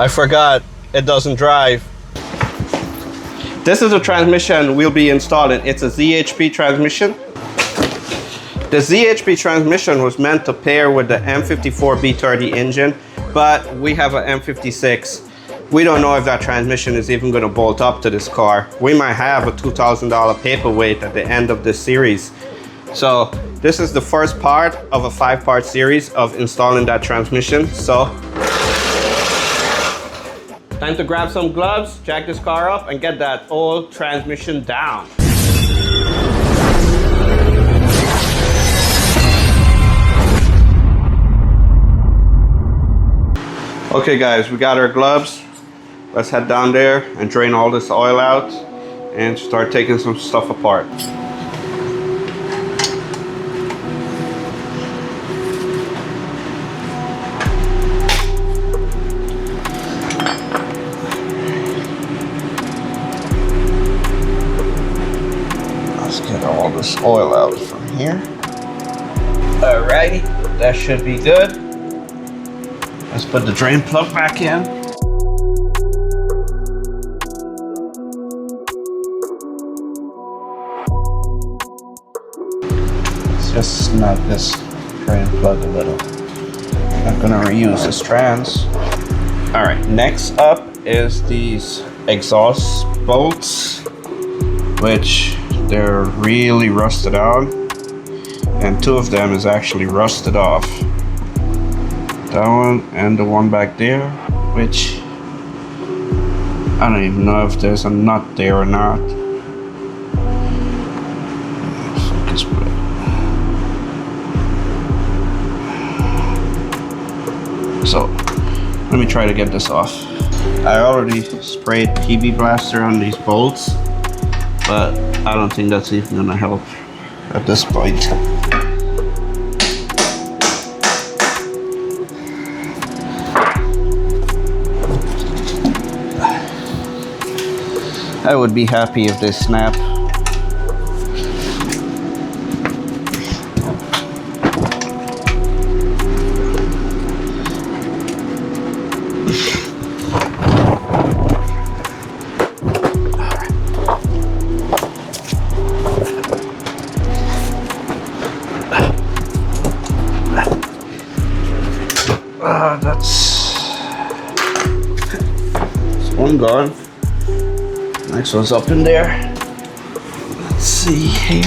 I forgot it doesn't drive. This is a transmission we'll be installing. It's a ZHP transmission. The ZHP transmission was meant to pair with the M54 B30 engine, but we have an M56. We don't know if that transmission is even going to bolt up to this car. We might have a $2,000 paperweight at the end of this series. So this is the first part of a 5-part series of installing that transmission. So time to grab some gloves, jack this car up, and get that old transmission down. Okay guys, we got our gloves. Let's head down there and drain all this oil out and start taking some stuff apart. Let's get all this oil out from here. Alrighty, that should be good. Let's put the drain plug back in. Just snap this drain plug a little. I'm gonna reuse this trans. All right, next up is these exhaust bolts, which they're really rusted out, and 2 of them is actually rusted off. That one and the one back there, which I don't even know if there's a nut there or not. So let me try to get this off. I already sprayed PB Blaster on these bolts, but I don't think that's even gonna help at this point. I would be happy if they snap. That's one gone. Next one's up in there. Let's see here.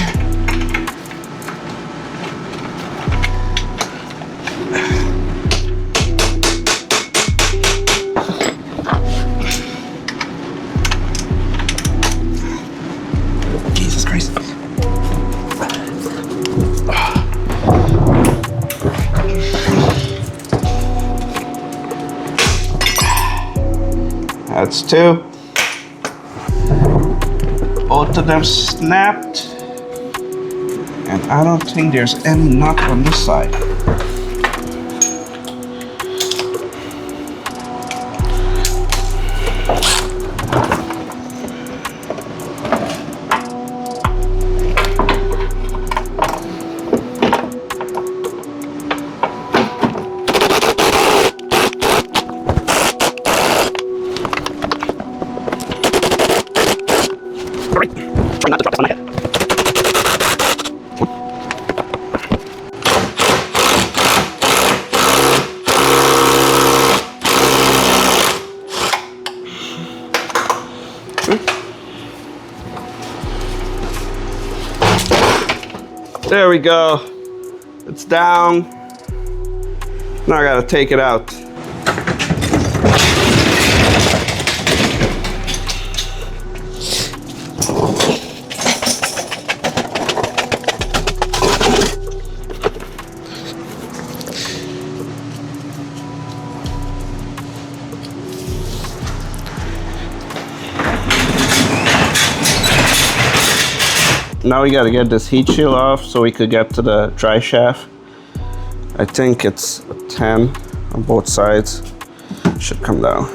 Jesus Christ. That's 2. Both of them snapped, and I don't think there's any nut on this side. Try not to drop this on my head. There we go. It's down. Now I gotta take it out. Now we gotta get this heat shield off so we could get to the dry shaft. I think it's a 10 on both sides. Should come down.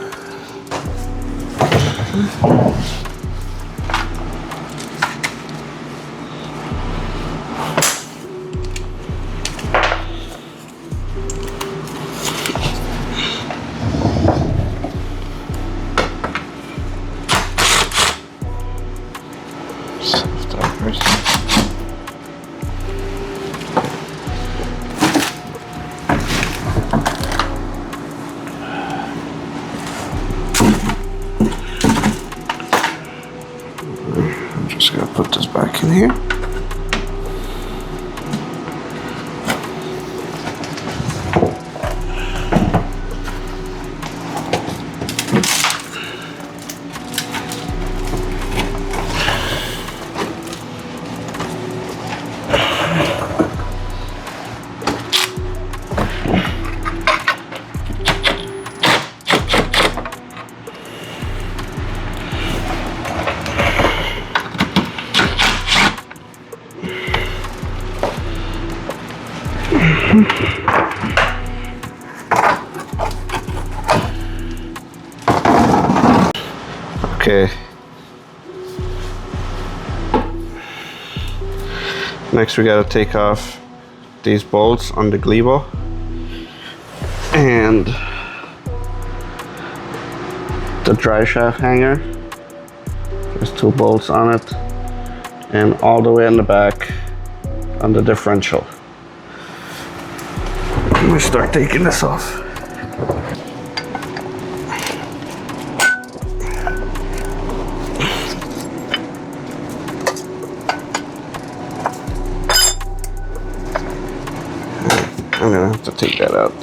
I'm just gonna put this back in here. Okay. Next we gotta take off these bolts on the Glebo. And the dry shaft hanger. There's 2 bolts on it. And all the way in the back on the differential. I'm gonna start taking this off. I'm gonna have to take that out.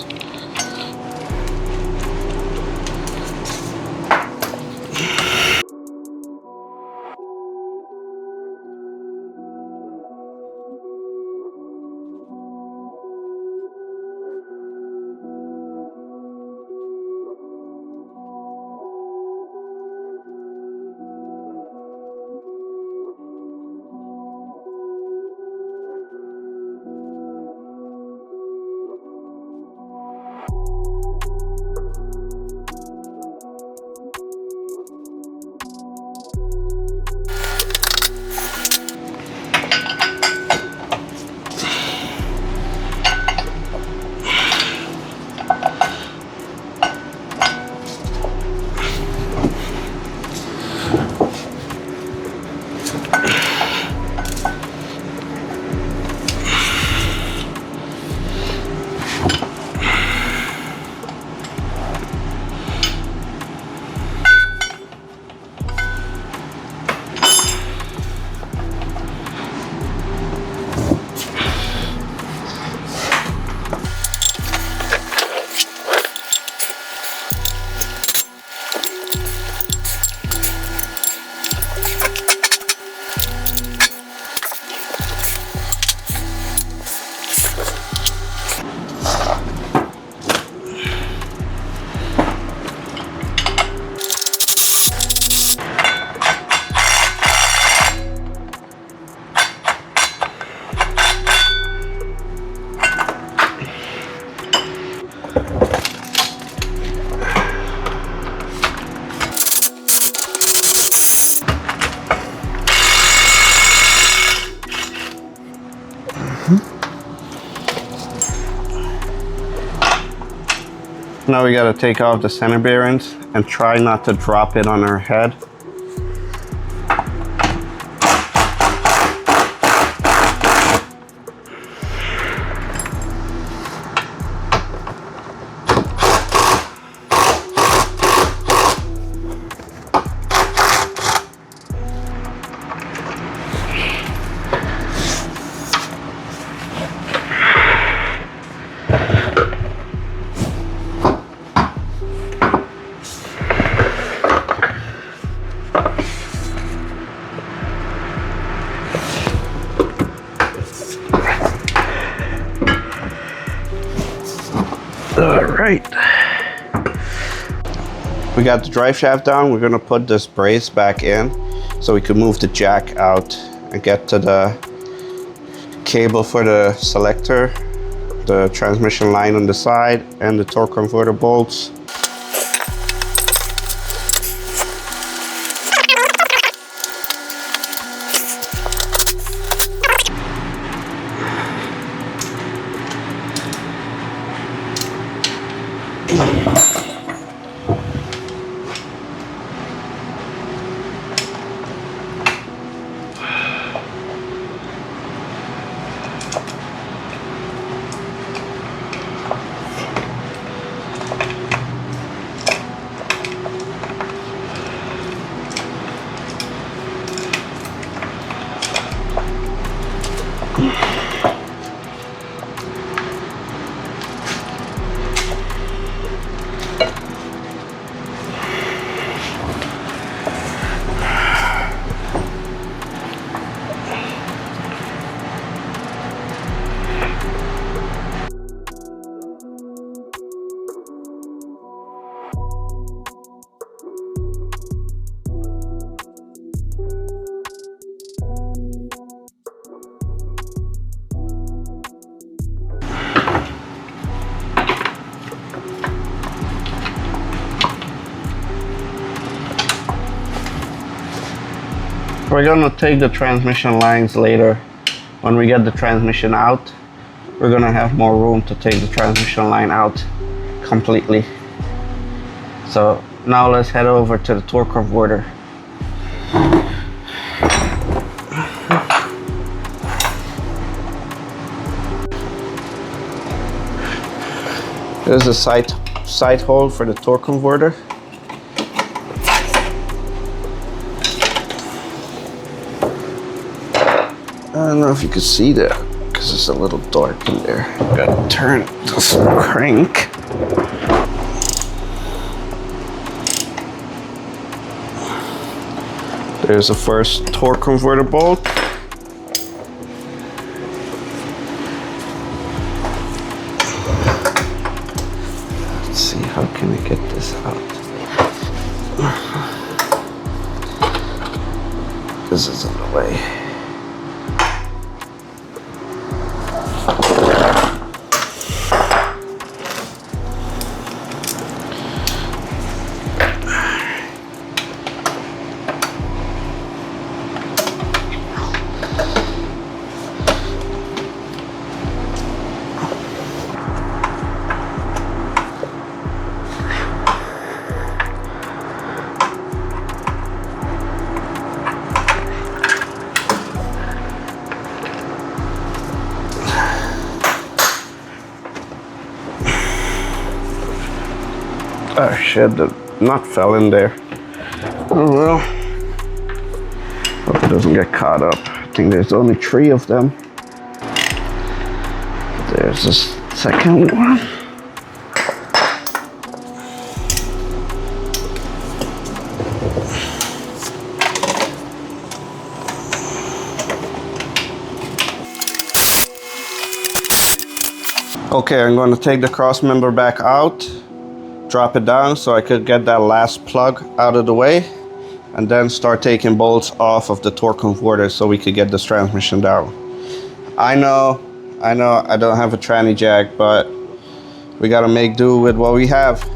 Now we gotta take off the center bearings and try not to drop it on our head. All right. We got the drive shaft down. We're gonna put this brace back in so we can move the jack out and get to the cable for the selector, the transmission line on the side, and the torque converter bolts. We're gonna take the transmission lines later. When we get the transmission out, we're gonna have more room to take the transmission line out completely. So now let's head over to the torque converter. There's a side hole for the torque converter. I don't know if you can see that because it's a little dark in there. Gotta turn this crank. There's the first torque converter bolt. Let's see, how can I get this out? This is in the way. Oh shit, the nut fell in there. Oh well. Hope it doesn't get caught up. I think there's only 3 of them. There's the second one. Okay, I'm going to take the cross member back out, drop it down so I could get that last plug out of the way, and then start taking bolts off of the torque converter so we could get this transmission down. I know I don't have a tranny jack, but we gotta make do with what we have.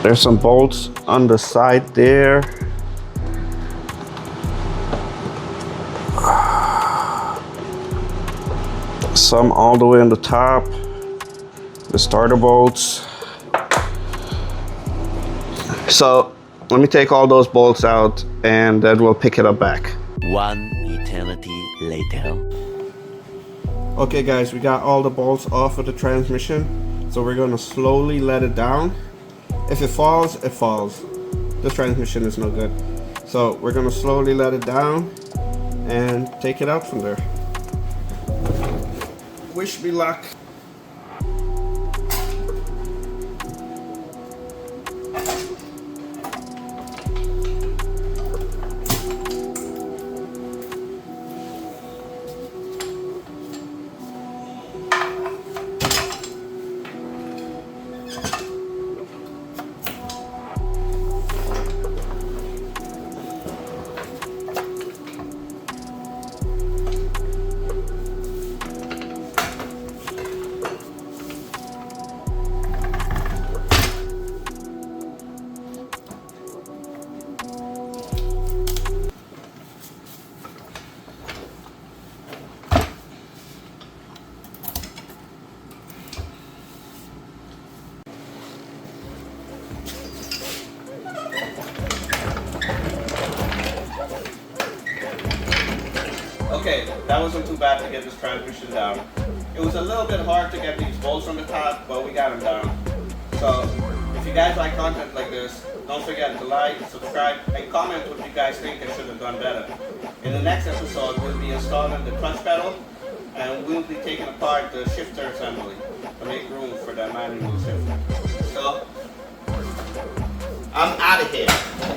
There's some bolts on the side there. Some all the way on the top. The starter bolts. So let me take all those bolts out and then we'll pick it up back. One eternity later. Okay guys, we got all the bolts off of the transmission. So we're gonna slowly let it down. If it falls, it falls. This transmission is no good. So we're gonna slowly let it down and take it out from there. Wish me luck. Okay, that wasn't too bad to get this transmission down. It was a little bit hard to get these bolts from the top, but we got them down. So, if you guys like content like this, don't forget to like, subscribe, and comment what you guys think I should have done better. In the next episode, we'll be installing the clutch pedal, and we'll be taking apart the shifter assembly to make room for the manual shifter. So, I'm out of here.